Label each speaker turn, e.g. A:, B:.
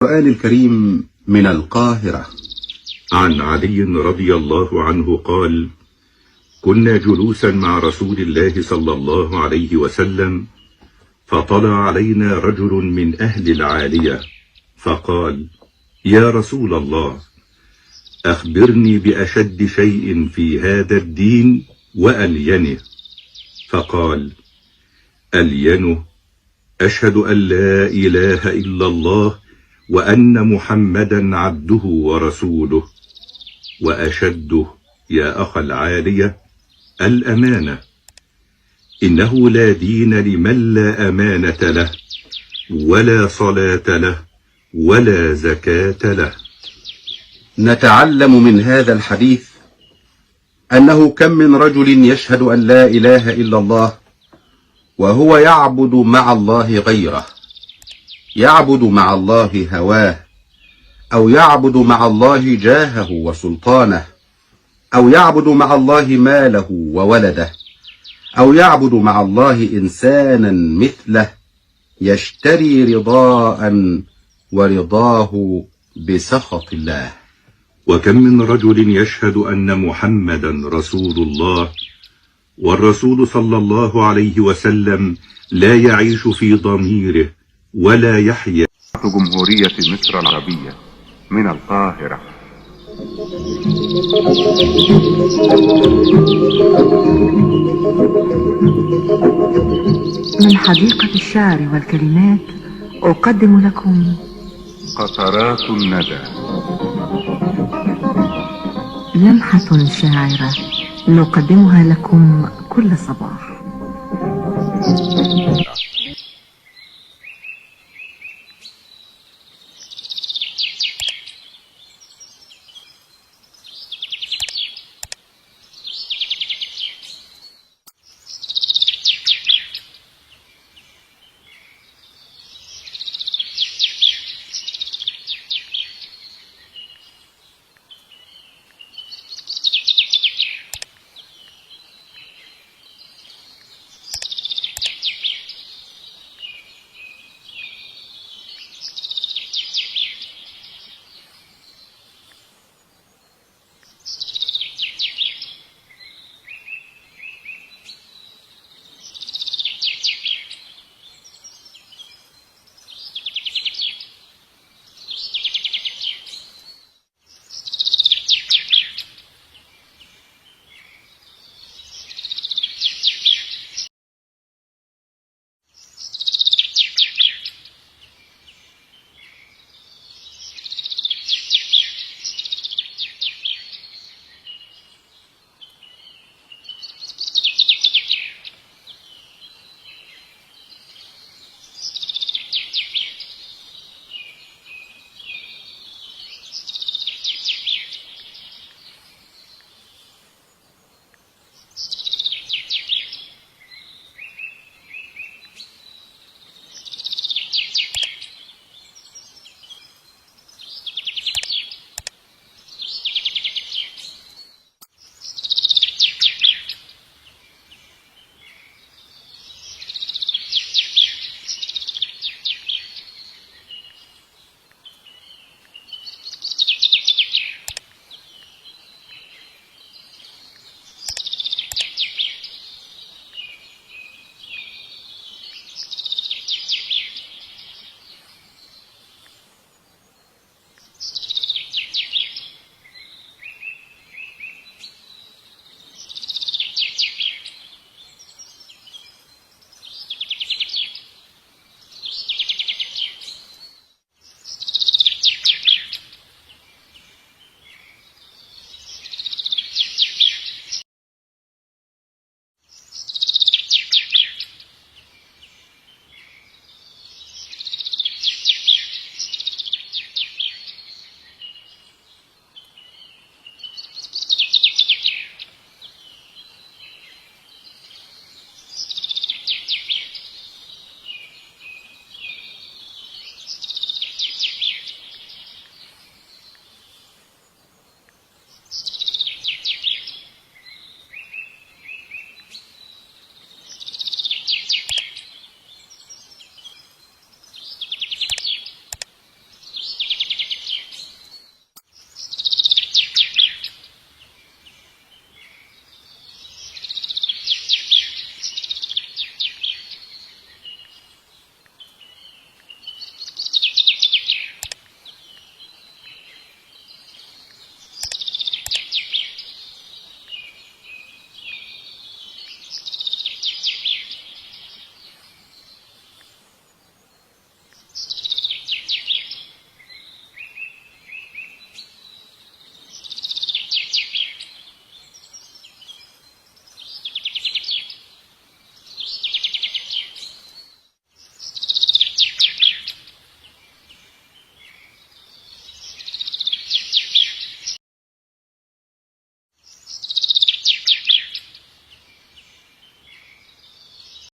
A: القرآن الكريم من القاهرة.
B: عن علي رضي الله عنه قال: كنا جلوسا مع رسول الله صلى الله عليه وسلم، فطلع علينا رجل من أهل العالية فقال: يا رسول الله، أخبرني بأشد شيء في هذا الدين وألينه. فقال: ألينه أشهد أن لا إله إلا الله وأن محمدا عبده ورسوله، وأشده يا أخ العالية الأمانة، إنه لا دين لمن لا أمانة له ولا صلاة له ولا زكاة له.
A: نتعلم من هذا الحديث أنه كم من رجل يشهد أن لا إله إلا الله وهو يعبد مع الله غيره، يعبد مع الله هواه، أو يعبد مع الله جاهه وسلطانه، أو يعبد مع الله ماله وولده، أو يعبد مع الله إنسانا مثله يشتري رضاء ورضاه بسخط الله.
B: وكم من رجل يشهد أن محمدا رسول الله، والرسول صلى الله عليه وسلم لا يعيش في ضميره ولا يحيا.
C: جمهورية مصر العربية من القاهرة.
D: من حديقة الشعر والكلمات أقدم لكم
C: قطرات الندى،
D: لمحة شاعرة نقدمها لكم كل صباح.